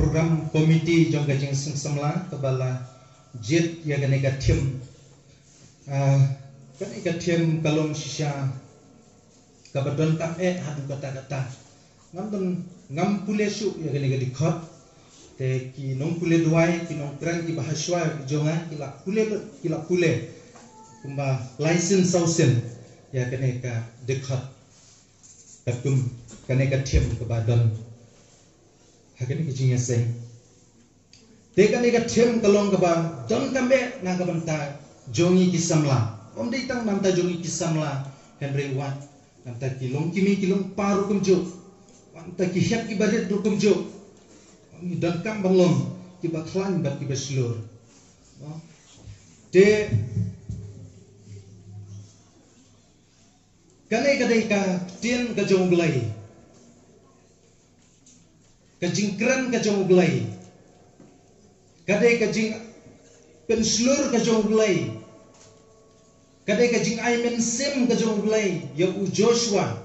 program komiti jong gajing semla kebala jet ya gane ka tim kan ka tim kalom shisha kabadon tam hadu kata ngam pule su ya gane ka dikhot te ki nong pule duai ki nong kran ki bahaswa jonga kila pule kumba license sausen ya gane ka dikhot katum gane ka tim kabadon hakani kijing yaseng teka ni ka them kalong ka ba don kambe na ka banta jongi kisamla om dei tang namta jongi kisamla Henry Watt namta kilong kilong paru kumjo namta ki hiap ki badet dur kumjo ni don kam banglong ki ba khlan bat ki baslur te kane ka dei ka tien ka jong blai kajing kran kajong belai, kadai kajing penslur kajong belai, kadai kajing aimen sim kajong belai, ya Joshua,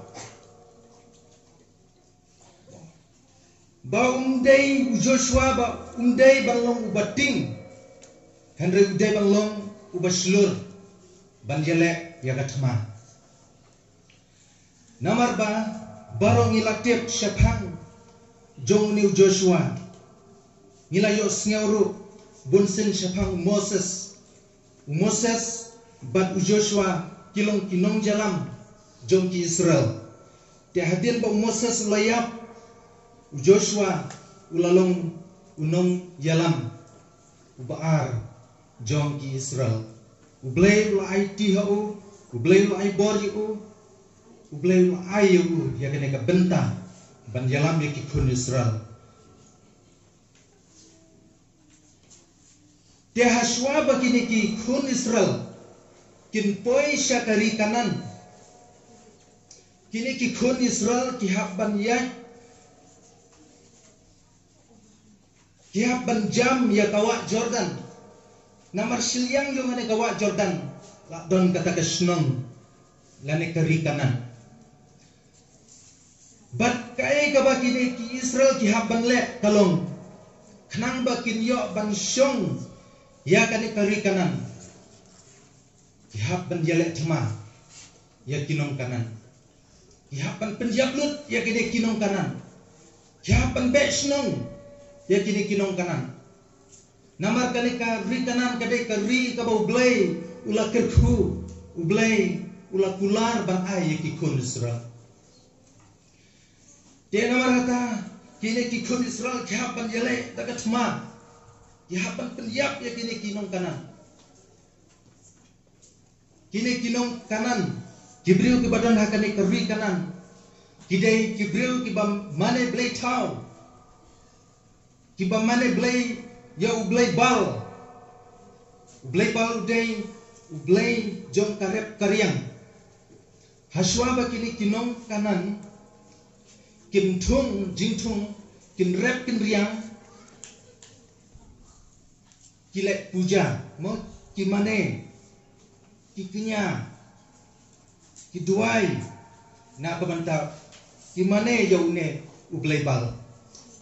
ba umdai Joshua ba umdai banglong ubating, Henry umdai banglong ubaslur, banjele ya katma, namar ba barong ilaktip syapang. Jong New Joshua nilayo sngauru bunsin syapang Moses bat Joshua kilong kinong jalam jong ki Israel te hadin ba Moses layap Joshua ulalong unong jalam ubaar jong ki Israel ublay lo ai ti hau ublay lo ai bor yu ublay lo ai yu ya kene ka benta ban jalam ya kikun Israel te haswa bakini ki kun Israel kin poi syakari kanan kini ki kun Israel ki habban ya ki habban jam ya kawa Jordan namar silyang yo ngane kawa Jordan la don kata kesnong lane kari kanan bat kai ka bakini ki Israel ki habban le kalong khnang bakin yo ban syong ya kani kari kanan ki habban jale thma ya kinong kanan ki habban penjablut ya kini kinong kanan ki habban besnong ya kini kinong kanan namar kani kari kanan kadai kari ka bau blai ula kerku ublai ula kular ban ai ki kun Israel dia nama kata kini kikun Israel kihapan jale dagat ma kihapan pendiap ya kini kinong kanan kini kinong kanan kibriu ke badan hakani keri kanan kidai kibriu ke bam mane blai tau kibam mane blai ya ublai bal udai ublai jong karep karyang haswa ba kini kinong kanan kin thung jing thung kin rep kin riang kilek puja mo kimane kikinya kiduai na pabanta kimane yaune ublai bal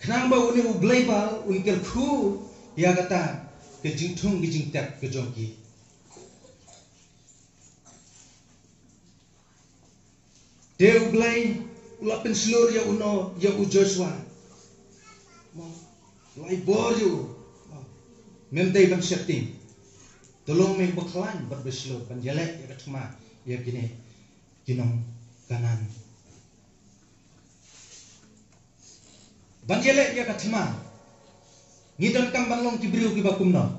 khnang ba une ublai bal unkel khu ya kata ke jing thung ke jing tak ke jongki de ublai ulapin seluruh ya uno ya Joshua lai bor you memdai ban syakti tolong me baklan berbeslo ban jelek ya katma ya kini kinong kanan ban jelek ya katma ngidon kam banlong kibriu ki bakumno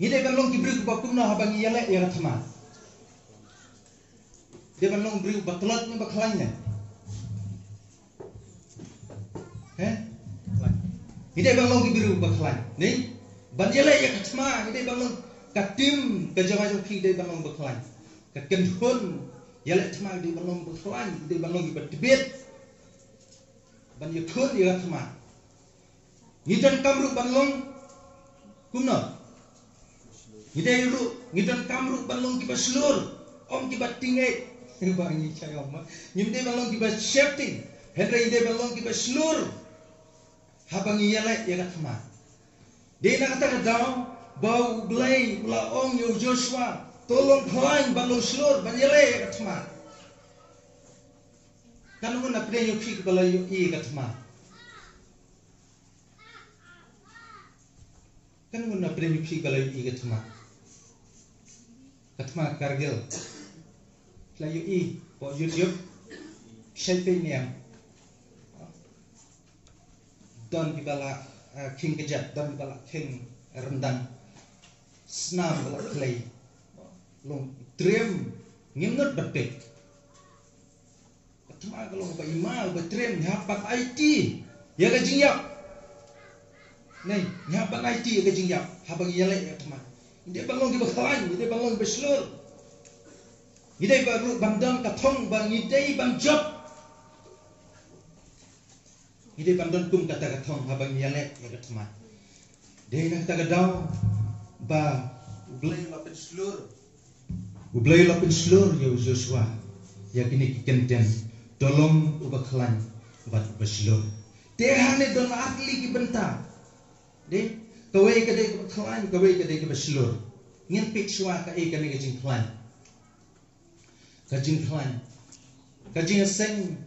ngidai banlong kibriu ki bakumno habang jelek ya katma dia banlong beriu baklot ni baklannya ini banlong beriu baklan ni banjele ya katma ini banlong katim kajang-kajang ki dia banlong baklan kakendhun ya le tma dia banlong baklan dia banlong ibadbet ban yakun ya katma ngidan kamru banlong kumno ngidai ru ngidan kamru banlong ki baslur om ki batingai bangi chayom nyimde balong ki bas shifting Henry ide balong ki beslur. Habang iyalek ya katma. Dia nak kata daw bau belai melaong yo Joshua. Tolong kelain balong slur banyalek ya katma. Kan mun nak yo ki balai yo I katma. Kan mun nak yo ki balai I katma. Katma Kargil. Layu I po YouTube. Siapa niam. Don kibala king kejat, don kibala king rendang, senam kibala clay, long trim nginget betek. Cuma kalau kau ima, kau trim nyapak IT, ya kajing yap. Nih nyapak IT ya kajing yap, habang yalek ya teman. Dia balong kibala kalan, dia balong beslur. Dia baru bandang katong bang idai bang job. Ini pandon kum kata katong habang yalek ya katma. Dia kata kadang ba ublay lapin slur. Ublay lapin slur ya Joshua. Ya kini kikenten tolong ubaklan bat beslur. Dia hane don akli ki benta. De kawai kadai ubaklan kawai kadai ki beslur. Ngin pik shwa ka e kani kajing klan. Kajing klan. Kajing seng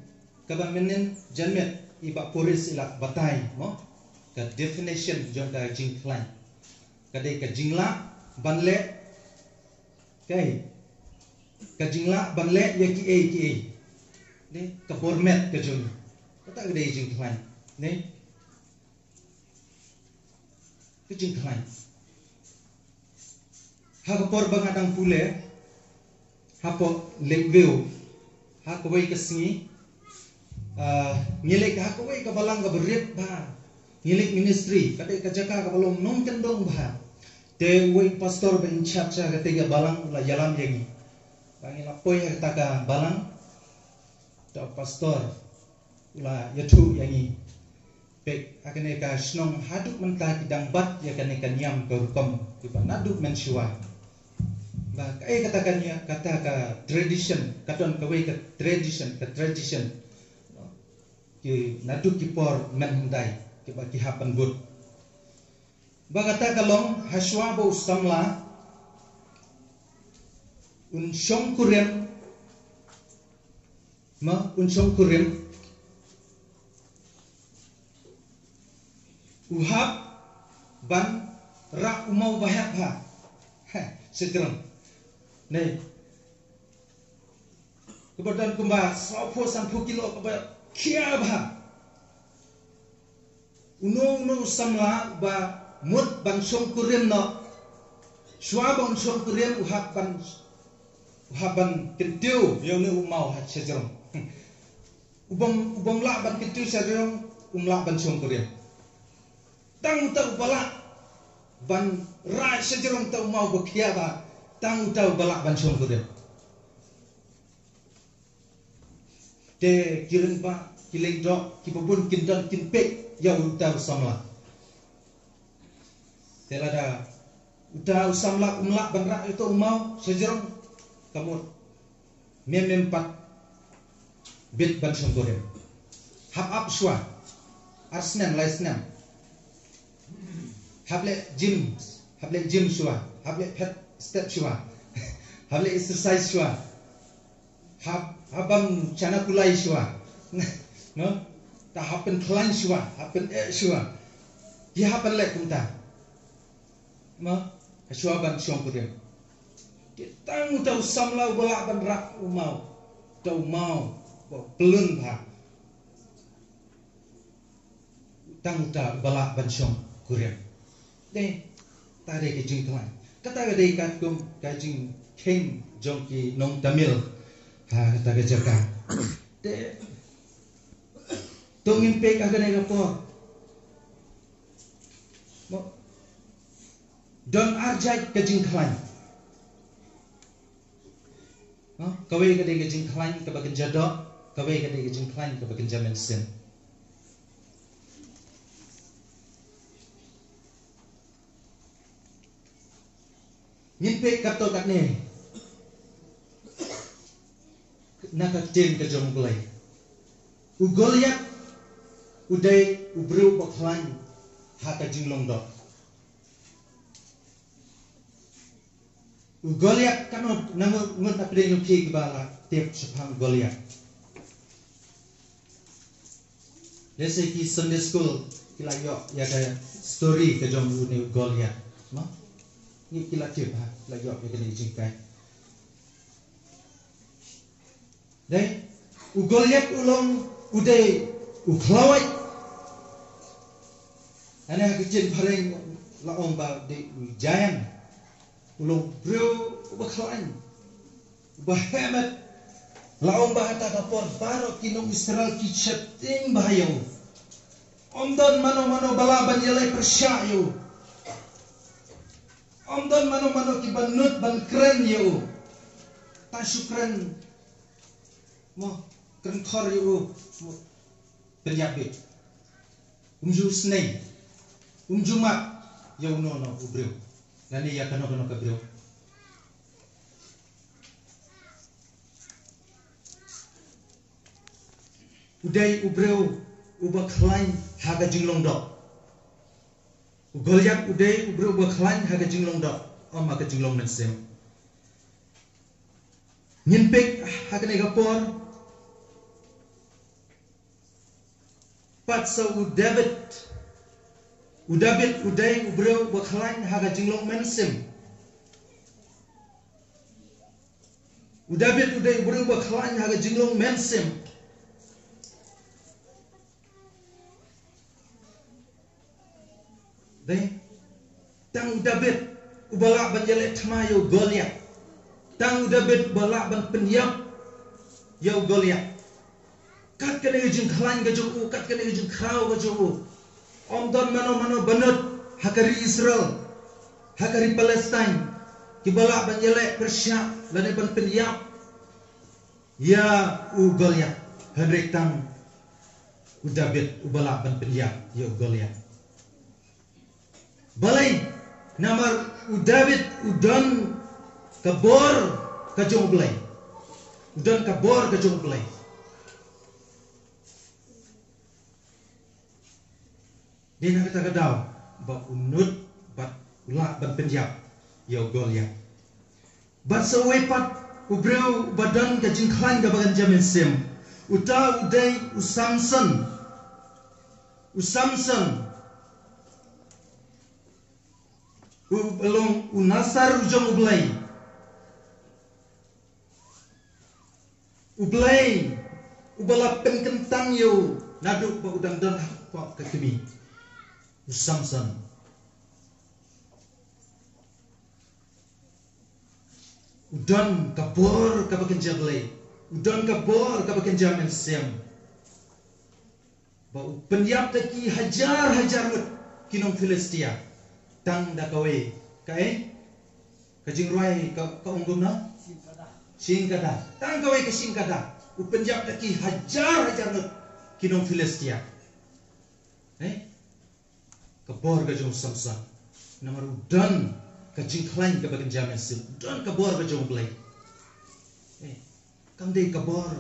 kabang menen janmet iba polis ila batai mo ka definition jong ka jing klan kadai ka jingla banle kai ka jingla banle ya ki ne ka format ka jong kata kadai jing klan ne ka jing klan ha ka por bangadang pule ha po leveo ha ko wei ka singi ngilik hakawai ka balang ka berit ba ngilik ministry kadai ka jaka ka balong nong kendong ba te wei pastor ben chacha ka tega balang la yalam yagi bangi la poi ka ka balang ta pastor la yatu yangi pek akane ka snong haduk menta kidang bat ya kane ka nyam ka rukom ki panaduk men shwa ba kai katakannya kata ka tradition katon ka wei ka tradition ki naduk ki por men hundai ki baki hapan but bagata kalong haswa bo samla un shong kurem uhab ban ra umau bahak ha segram nei kebadan kumba 140 kilo kebadan kia bah uno samla ba mut ban song kurim no shwa ban song kurim uhaban ketiu yang ni umau hat sejong ubom la ban ketiu sejong umla ban song kurim tang tau bala ban ra sejong tau mau bekia ba tang tau bala ban song kurim te kirin pa kileng dok kipabun kindan kinpek ya uta samla telada uta samla umla banra itu umau sejerong kamu memempat bit ban songkore hap shwa arsnen laisnem hable gym shwa hable pet step shwa hable exercise shwa habang chana kulai shwa no ta happen klan shwa happen shwa dia happen lek kunta ma shwa ban shong kudem tang tau samlau balak ban rak umau tau mau belun ba tang ta balak ban shong kudem de tare ke jing klan kata de kat kum ka jing king jongki nong tamil ha kata jaka de tongin pek agane gapo don arjai ke jing klan kawai ke de jing klan ke bagen jadok kawai ke de jing klan ke bagen jamen sen nyimpe kato katne nak tin ke jong glai Goliat udai ubreu baklan haka jinglong dok. Goliat kanot ngut apde nyuki kibala tiap sepang Goliat. Lese ki Sunday school kila yo ya kaya story ke jom ni Goliat. Ma? Ni kila tiap ha kila yo ya kena jingkai. Dai Goliat ulong udai uklawai. Ana kecil paling laong ba de giant. Ulong bro baklan. Bahemat laong bahata kapor baro kinong Israel ki chatting bahayo. Omdon mano balaban yalay persyayo. Omdon mano ki banut ban kren yo. Tasukren mo kren khor yo penyabit. Umju snei. Umju mat yo no ubreu. Nani ya kano kabreu. Udai ubreu ubakhlain haga jinglong dok. Goliat udai ubreu ubakhlain haga jinglong dok. Om haga jinglong mensem. Nyinpek haga negapor. Patsa David udai ubreu ubakhlain haga jinglong mensem. David udai ubreu ubakhlain haga jinglong mensem. Tang David ubala ban yale thamayo Goliat. Tang David ubala ban penyap yo Goliat. Kat kene ujung khlain gajo kat kene ujung khrau gajo. Omdon mano banut hakari Israel, hakari Palestine. Kibala ban yale Persia lane ban penyap ya Goliat. Henry tang David ubala ban penyap yo Goliat. Balai namar David udan kabor kajong belai. Udan kabor kajong belai. Dia nak kata kadau ba unut bat ulah ban penjap yo Goliat. Bat sawepat ubreu badan kajing klan ka bagan jamin sim. Uta udai Samson. Belum unasar ujung ublay ubala penkentang yo naduk ba udang dan pak kakemi Samson udan kabor kabakan jablay udan kabor kabakan jamin sem ba penyap taki hajar mut kinong Filistia tang da kawe kae kajing ruai ka unggum na singkada tang kawe ke singkada upenjap taki hajar nut kinong Filistia kabor kajong Samson namar udan kajing klain ka bagan jamin sim udan kabor kajong blay kamde kabor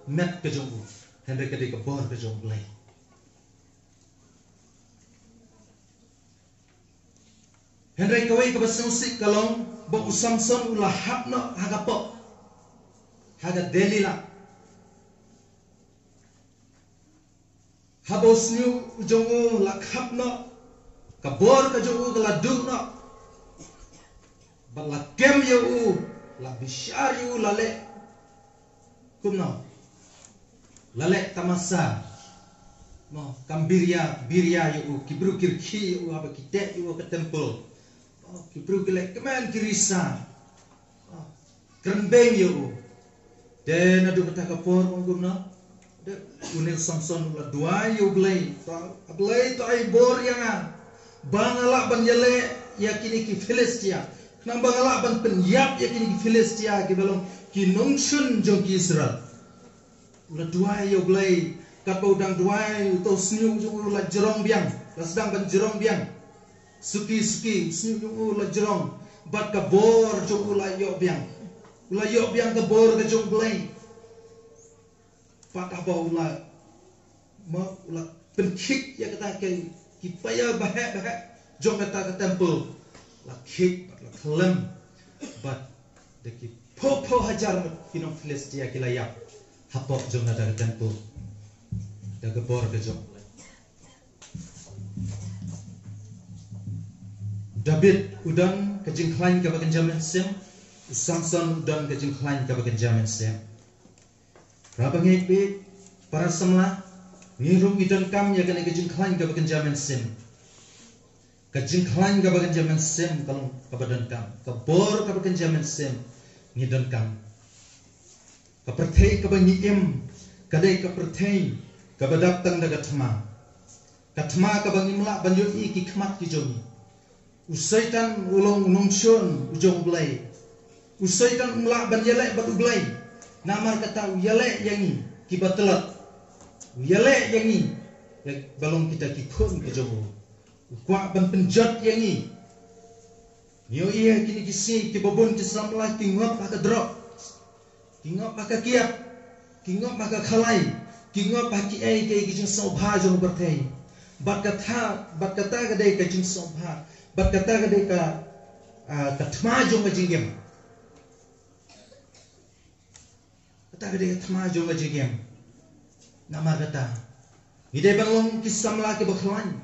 met kajong henry kade kabor kajong blay. Henry kawai kabasungsik kalong ba Samson ulah hapna hagapo haga delila habos niu ujongu lakhapna kabor kajongu galadukna bala kem yu la bishar yu lale kumno lale tamasa mo kambiria yu kibru kirki yu haba kite yu ke temple kibru gelek kemen kirisa kerembeng yo den adu kata kapor ongumna de unil Samson la dua yo blay to ai bor yang bangala ban yele yakini ki Filistia nang bangala ban penyap yakini ki Filistia ki belum ki nungsun jong ki Israel la dua yo blay kapau dang dua to sniu jong la jerong biang la sedang ban jerong biang suki sniu la jerong bat kabor jong la yo biang kabor ka jong blay patah bau ulah penkik ya kata ke kipaya bahak jom kata ke temple la kik la kelem but deki popo hajar kinong Filistia kilayap hapok jom kata ke temple daga bor ke jom David udan ke jingklain ke bagan jamin sem Samson udan ke jingklain ke bagan jamin sem Rabang ngipit para semla ngirung idan kam ya kena ke jingklain ke bagan jamin sem ke jingklain ke bagan jamin sem kalau ke badan kam ke bor ke bagan jamin sem ngidan kam ke perthai ke bangiem kadai ke perthai ke badaptang daga thma ke bangimla banjoi ki khmat ki jomi Usaitan ulong nungsun ujong belai. Usaitan umlak ban yelek batu belai. Namar kata yelek yangi kibat telat. Yelek yangi yang balong kita kikun ke jomo. Kuak ban penjat yangi. Nyo iya kini kisi kibabon kisam lah kingop maka drop. Kingop maka kiap. Kingop maka khalai. Kingop maka ai ke kijing sobha jong bertai. Bat kata kadai kijing sobha. Bat kata kadai ka thma jong ngajingem. Kata kadai thma jong ngajingem. Namar kata. Idai banglong kisam la ke baklan.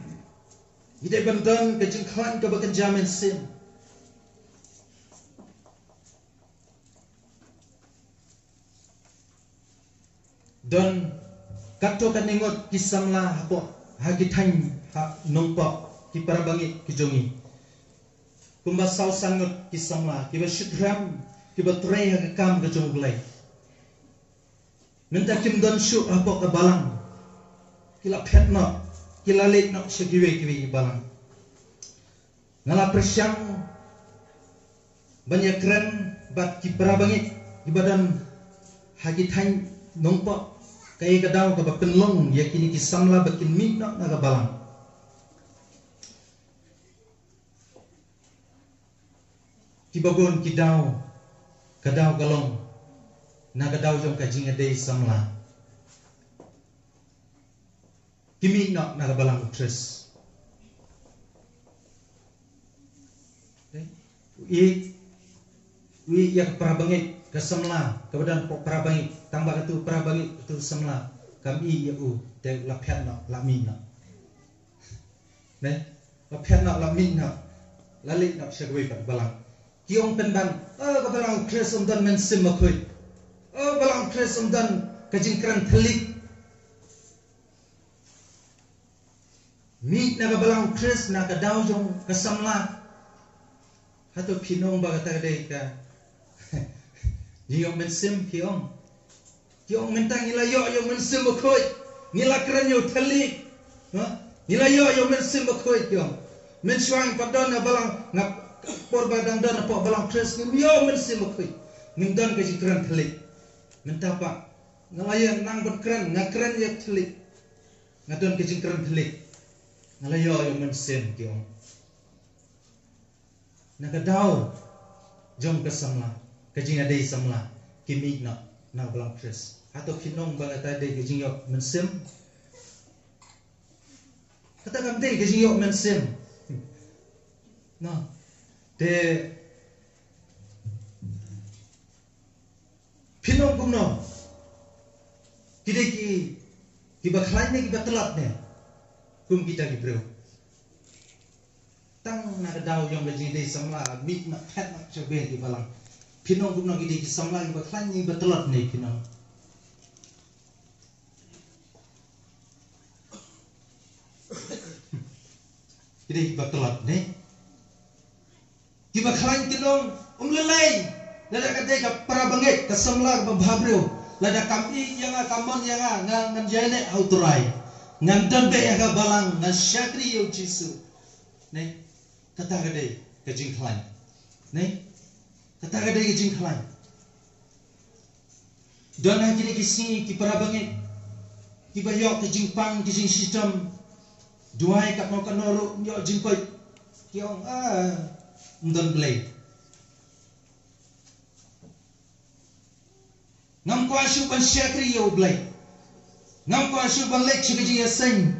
Idai bandan ke jingklan ke bakan jamin sim. Dan kato kan ningot kisam la hapo hagitang ha nongpo ki parabangi ki jongi kumba saw sangot ki samla ki ba shidram ki ba trei ha kam ke jong glai minta kim don shu apo ka balang kila phetno kila lek no segiwe ki balang ngala presyang banyak keren bat ki parabangi ki badan hagitang nongpo kaya kadau ka ba penlong yakini ki samla bakin minna na ka balang Kibabon kidau kadau galong na kadau jong kajing adai samla kimi nak na balang tres wi yak parabangit ke samla kebadan pok parabangit tambah itu parabangit itu samla kami ya te la phet nak la min nak ne la phet nak la min nak lalit nak segwe kat balang Kiong pendan, ka balang tres umdan men sim makoi. Balang tres umdan kajingkran telik. Meet na ka balang tres na ka daujong kasamla. Hato pinong ba kata kadai ka. Kiong men sim kiong. Kiong mentang ilayo yo men sim makoi. Nila kran yo telik. Nilayo yo men sim makoi kiong. Men syang padon na balang ngap por badang dan apa balang tres ngim yo men sim makoi ngim dan ke jikran telik minta pak ngalayan nang berkran ngakran ya telik ngadon ke jikran telik ngalayo yo men sim kiong nakadau jom ke samla ke jing adai samla kimi na balang tres atau kinong bangat adai ke jing yo men sim kata kam dei ke jing yo men sim no te pinong kumno kidai ki bakhlain ne ki batelat ne kum kita ki bro tang na kadau yong gaji dei samla mit na phet na chobe ki balang pinong kumno kidai ki samla ki bakhlain ne batelat ne pinong kidai ki batelat ne Kiba khain kinong umlelai lada kadai ka parabangit ka samla ka babrio lada kami yang kamon yang ngan jene autorai ngan dambe yang balang ngan syakri yo jisu ne kata kadai ka jingkhlain ne kata kadai ka jingkhlain don ha kini kisi ki parabangit kiba yo ka jingpang ki jing sistem duai ka mo kanoro yo jingkoi kiong Ndon blay ngam kwashu ban syakri yo blay ngam ko asu ban lek chigi ya sing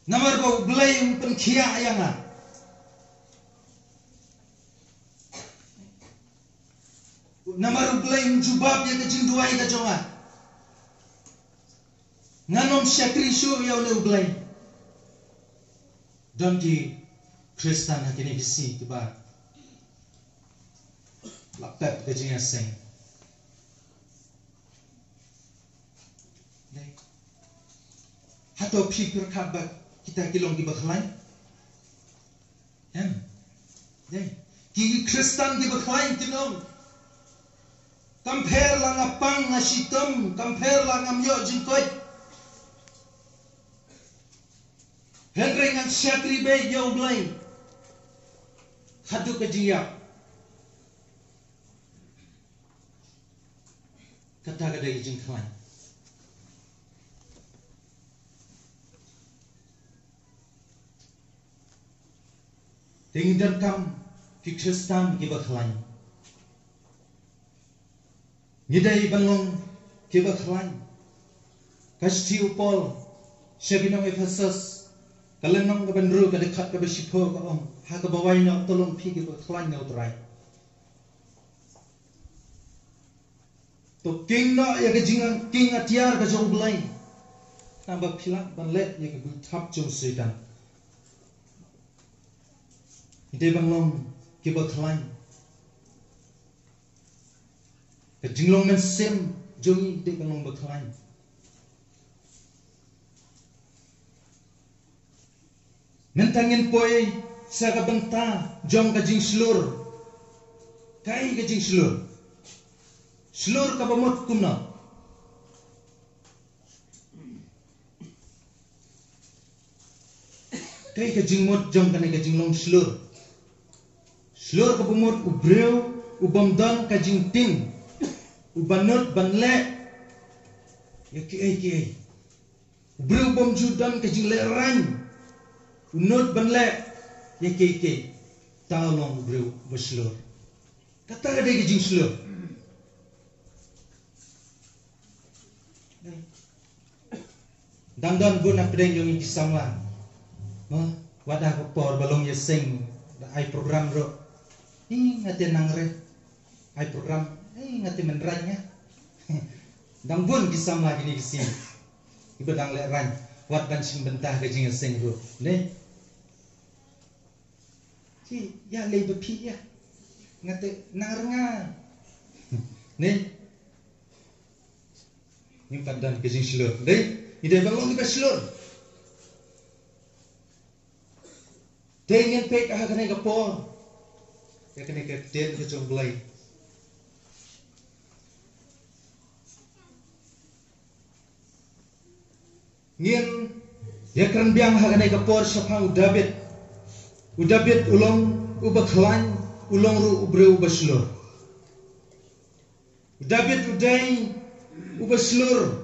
namar ko blay pen khia ayanga namar blay jubab ya kajing duai ka jonga nganom syakri shu ya le blay don ki Kristan hakini bisi kiba laptop kajing ya sing Hato pikir kabar kita kilong di bakhlai, kan? Ki Kristen di bakhlai kilong. Compare lang apang ngasitom, compare lang amyo jingkoy. Henry ngan syakri bay yo blay. Hato kajiya. Kata kadai jingkoy. Tinggal kam ki Kristan ki bakhlain. Ngidai banglong ki bakhlain. Kasti upol syabinong Efesus kalenong kabenru kadekat kabesipo ka om ha ka bawai no tolong pi ki bakhlain no trai. To king no ya ka jingang king atiar ka jong blai. Tambah pilak banlet ya ka butap jong sedan. Ide banglong ki bakhlain ka jinglong men sem jongi ide banglong bakhlain mentangin poi sa ka benta jong ka jing slur kai ka jing slur ka bamot kumna kai ka jing mot jong ka jinglong slur Slur kabumut ubreu ubamdan kajing ting ubanut banle ya ki ubreu bom judan kajing leran unut banle ya ki talong ubreu beslur kata ada kajing slur dandan guna pedeng yung ikisamla wadah kopor balong yeseng ai program ro ngati nangre ai program ngati menranya dang bun kisam lagi ni kisim ibadang le ran wat ban sim bentah ke jing seng ro ne si ya le bepi ya ngati narnga ne ni padan ke jing slur ne ide bangun ke slur tengen pek ah kene kapor ya kene ke den ke jong blai ngien ya kan biang ha kene kapor sapang udabit ulong ubaklan ulong ru ubreu baslur udabit udai ubaslur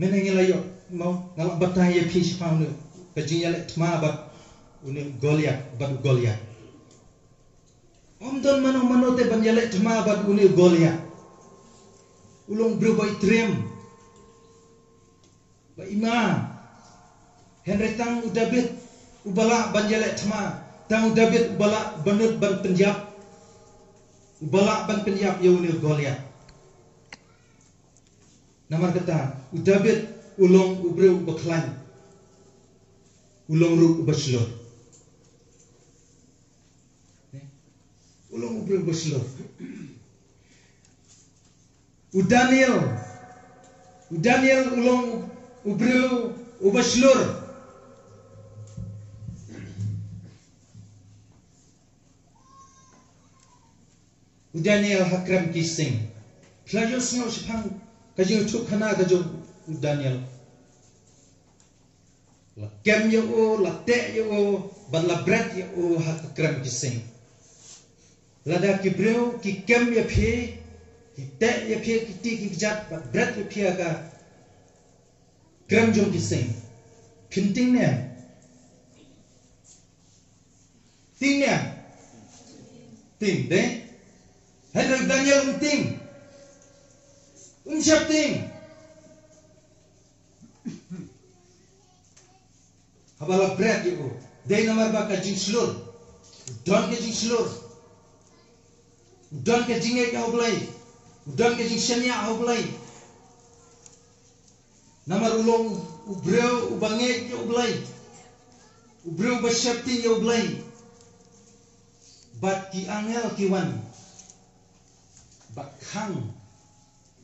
menengelayo mau ngalak bataya pish pound kajing yalek tma bat uni Goliat omdon mano te ban yalek tma bat uni Goliat ulong berubah itrem ba ima henretang udabit ubala ban yalek tma tang udabit ubala banut ban penjab ubala ban penjab ya uni Goliat namar kata udabit ulong ubreu baklan ulong ru baslur ulong ubreu baslur Daniel ulong ubreu baslur Daniel hakram kising playo sno sipang kajing tuk khana kajo Daniel la kem yo la te yo ban la bread yo hak kram kising la da ki breu ki kem ya phi ki te ya phi ki ti ki jat ba bread ya phi ka kram jong kising kinting ne ting de hay Daniel ting Siap ting. Habala bread itu. Day nomor baka jing slur. Udon ke jing slur. Udon ke jingek au blai. Udon ke jing senya au blai. Namar ulong ubreu ubangek au blai. Ubreu ba siap ting au blai. Bat ki angel kiwan. Bat khang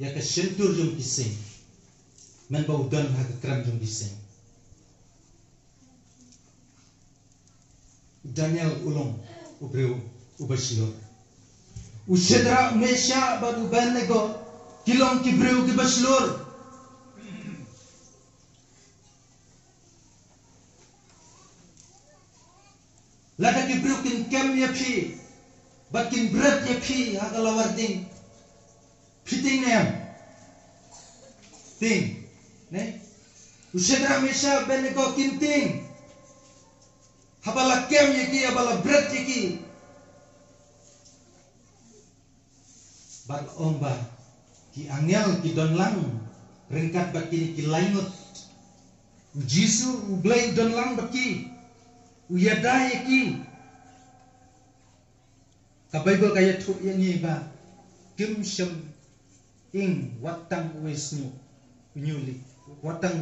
ya ke sentur jong kising. Men ba udon ha ke kram jong kising. Daniel ulong ubreu ubashilo. Usedra mesha badu banego kilong kibreu kibaslur. Lada kibreu kin kem ya pi, bakin berat ya pi hagalawar ding. Piting nem, ting, ne? Usedra mesha banego kin ting. Habala kem yaki, habala berat yaki. Bat omba ki angel ki don lang rengkat bat kini ki lainut. Jisu ublay don lang bat ki uyada yaki. Ka Bible kaya tu yani ba kim syam ing watang wesnu nyuli watang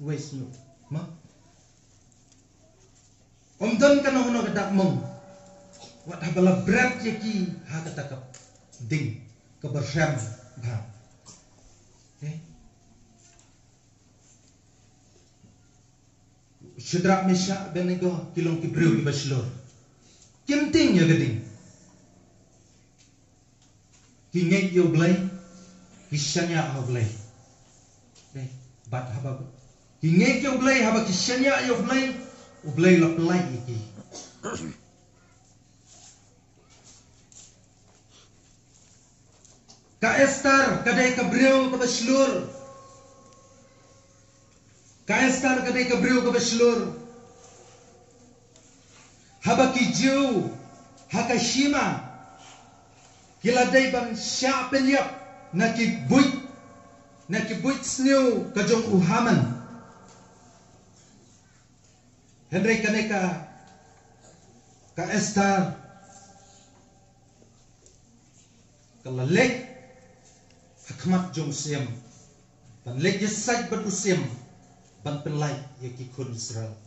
wesnu ma Omdan kan hono kedak mong wat habala berat yaki ha katakap ding kebersam ba Syedrak Mesyak Abednego kilong kibreu di baslor kimting ya geding kingek yo blai kisanya yo blai bat haba kingek yo blai haba kisanya yo blai ublay la pelai iki. Ka Esther kadai kabreu ka baslur. Ka Esther kadai kabreu ka baslur. Haba kijeu hakashima kiladai ban sya penyap nakibuit snew kajong uhaman. Henry kaneka ka Esther kalalek hakmat jong siam ban lek yesaj bat usiam ban pelai yaki kun Israel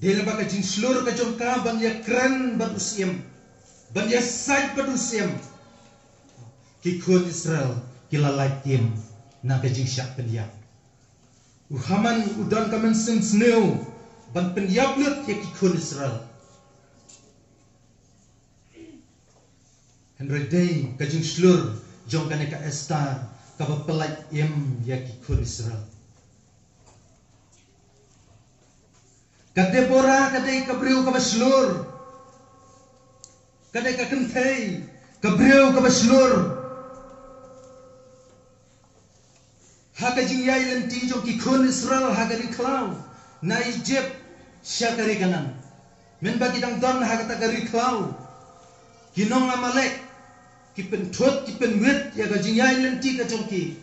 dele baka jing seluruh ka jong ka ban yakran bat usiam ban yesaj bat usiam ki kun Israel kilalai tim na ka jing syak pendiam Uhaman udan kamen sin sneu ban penyablut ya kikun Israel. Henry day kajing slur jong kaneka Esther kabapelai yem ya kikun Israel. Kadebora kadai kabreu kabaslur. Kadai kakentei kabreu kabaslur. Haka jing yai lenti jong ki kun Israel haka di klau na Egypt syakari kanan men bagi dang don haka takari klau kinong Amalek ki pentut ki penwit ya ka jing yai lenti ka jong ki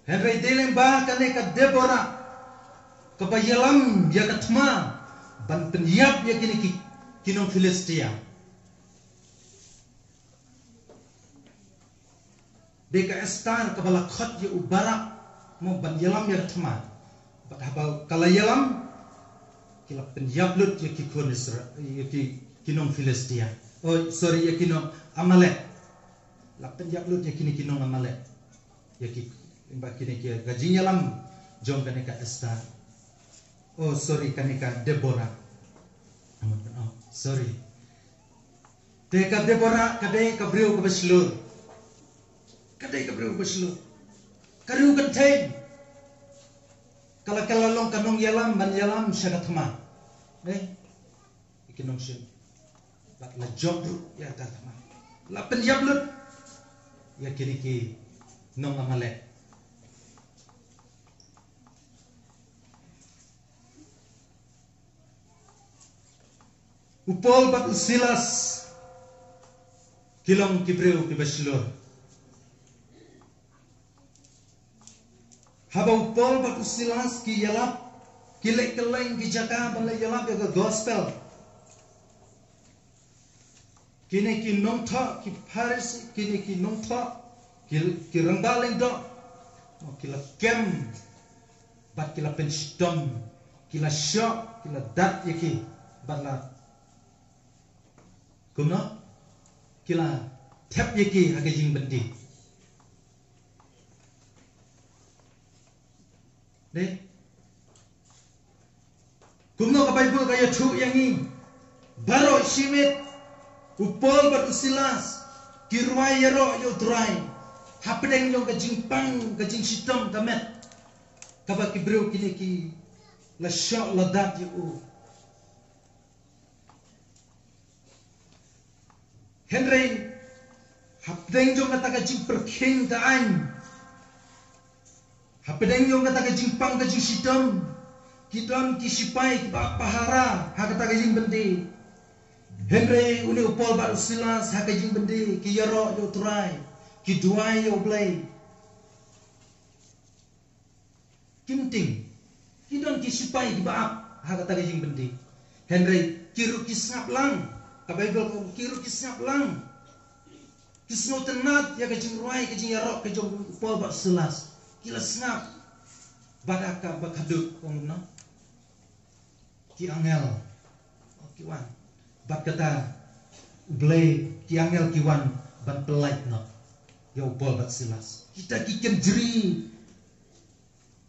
Henry deleng ba kane ka Deborah ka bayalam ya ka tma ban penyap ya kini ki kinong Filistia deka Esther ka balakot ya ubarak mo ban yalam ya tma bat habal kala yalam kila penyablut ya ki kun Israel ya ki kinong Filistia oh sorry ya kinong Amalek la penyablut ya kini kinong Amalek ya ki ba kini ki gajing yalam jong kaneka Esther oh sorry kaneka Deborah oh sorry teka Deborah kadai kabreu ka baslur kadai kabreu baslur Karu kenteng kala long kanong yalam ban yalam syarat ma ikinong sin bat la job ya tatama la penyablut ya kini ki nong Amalek upol bat Silas kilong kibreu ki baslur Habau Paul batu Silas ki yalap ki lek keleng ki jaka ban le yalap ya gospel. Kini ki nong tha ki Pharisee kini ki nong tha ki rangbaleng do ki la kem bat ki la penstom ki la shock ki la dat yaki bat la kuno ki la tap yaki hagajing bendi. Deh, kumno ka Bible kaya thu yang ini, baro simit, upol batu Silas, kirwai yaro yo try, hapedeng yo kajing pang kajing sitom kamet, kaba kibro kini ki la shot la dat yo. Henry, hapedeng yo kata kajing perking taan. Hapedeng yung kata kajing pang kajing sitam, kitam kisipai kiba pahara hakata kajing bendi. Henry uni upol batu Silas hakajing bendi ki yaro yo try, ki duai yo play. Kimting, kidon kisipai kiba ap hakata kajing bendi. Henry kiru kisngap lang, kabaigal ko kiru kisngap lang. Kisno tenat ya kajing ruai kajing yaro kajing upol batu Silas. Kila snap badaka bakaduk ongno ki angel kiwan bat kata blay ki angel kiwan ban pelait no yo bol bat Silas kita kikem jeri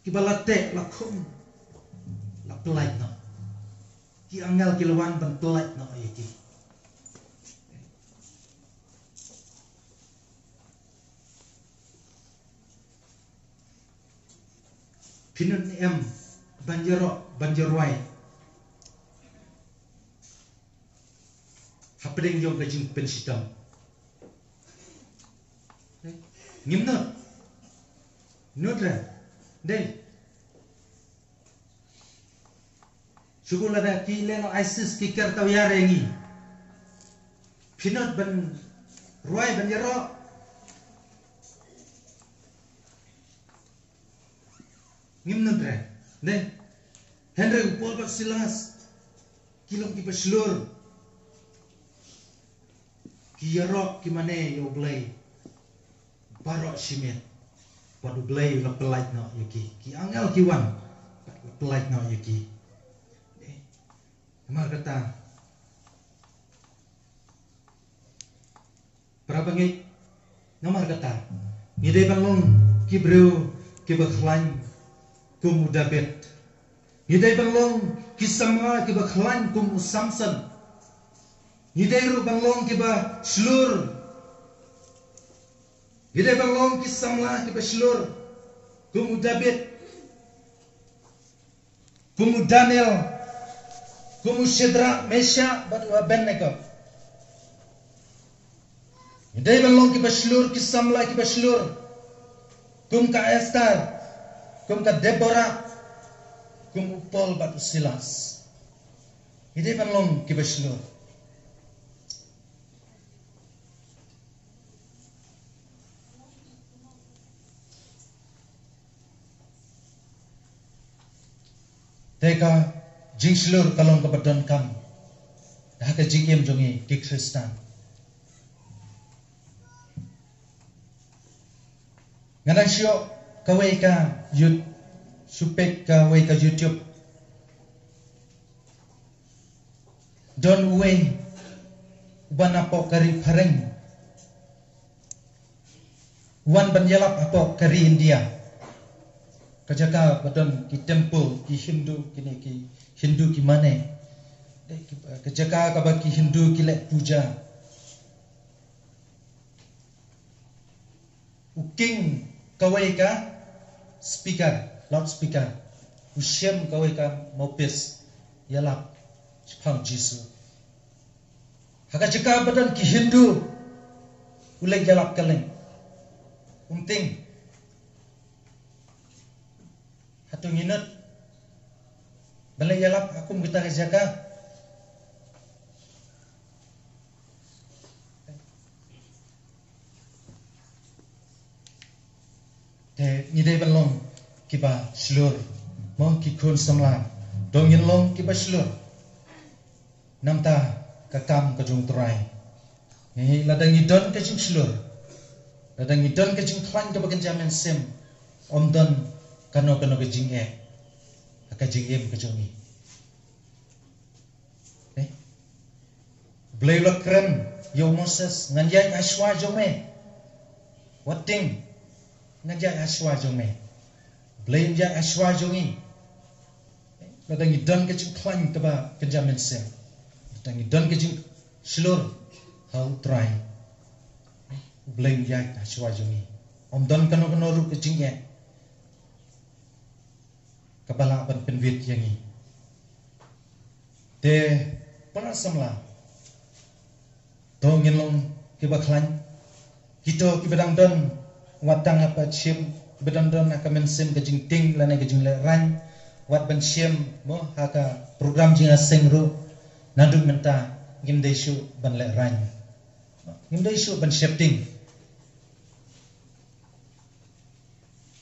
ki balate lakum la pelait no ki angel kilawan ban pelait no ayaki. Pinun em banjarwai hapedeng yo kajing pensitam ngimnot nodra dei sugula da ki leno ISIS ki kertaw yare ngi pinot ban ruai banjaro ngimnot re dei Henry upol batu Silas kilong ki paslur ki yarok ki mane yo blay barok simit padu blay la pelait no yaki ki angel kiwan la pelait no yaki amar kata prabangi nomor kata ngide banglong ki bro ki bakhlain kum David ngide banglong ki sama ki bakhlain kum Samson ngide ru banglong ki ba slur ngide banglong ki samla ki ba slur kum David kum Daniel kum Shadrach Meshach dan Abednego ngide banglong ki ba slur ki samla ki ba slur kum ka Esther kum ka Deborah kum upol batu Silas ngide banglong ki ba slur teka jing slur kalong kabadon kam dah ka jingem jongi ki Kristen ngadan sio kawai ka yut supek kawai ka YouTube don way uban apo kari pareng wan banjalap apo kari India kajaka badon ki temple ki Hindu kini ki Hindu ki mane kajaka kabaki Hindu ki lek puja uking kawai ka speaker loudspeaker usyam kawai ka mopis yalap pang Jisu hakajaka badon ki Hindu ulek yalap kaleng unting hatung inut balai yalap aku kita kajaka te ngidai balong kiba slur mo ki kun samla dongin long kiba slur namta kakam kajung turai ngi ladang idon kajing slur ladang idon kajing klan ka bagan jamen sem omdon kano kajing kajing em kajung ni Blaylo kren yo Moses nganjai aswa jome wating nganjai aswa jome Blay nganjai aswa jongi ladang idon kajing klan ka ba kanjamen sem ladang idon kajing slur hau try Blay nganjai aswa jongi omdon kano ru kajing kabala ban penwit yangi te para samla dongin long kiba klan hito kibadang don watang apa chim kibadang don akamen sim kajing ting lana kajing le ran wat ban chim mo haka program jinga sengru nanduk menta ngim desu ban le ran ngim desu ban shifting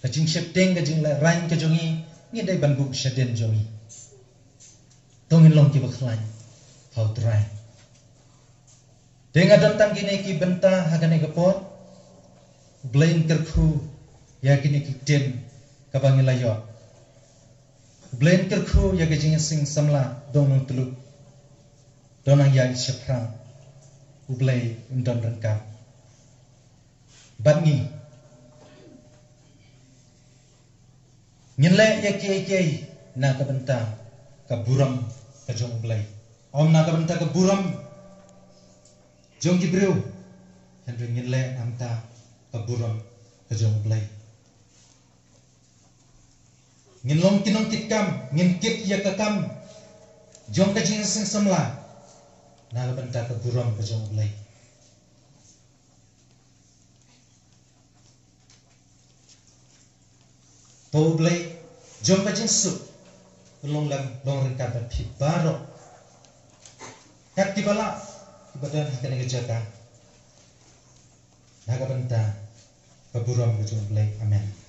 kajing shifting kajing le ran kajongi ngi dai ban buk shaden jongi dongin long kiba klan how try Dengan tentang kini ki benta hagane kapot blain kerku ya kini ki ten kabangi layo blain kerku ya gajing sing samla dong telu donang ya syafrang ublay undon rengkap bangi nyele ya kiai na ka benta ka buram ka jong ublay om na ka benta ka buram Jong Jibril Henry ngile amta kaburam kajong blay Nginlong kinong kitkam Nginkit ya kakam Jong kajing sing samla Nalabanta kaburam kajong blay Po blay Jong kajing sup Long lang long ringkabat Hibaro Kat tibala Ibadan akan dikerjakan. Naga benta keburuan kejung belai. Amin.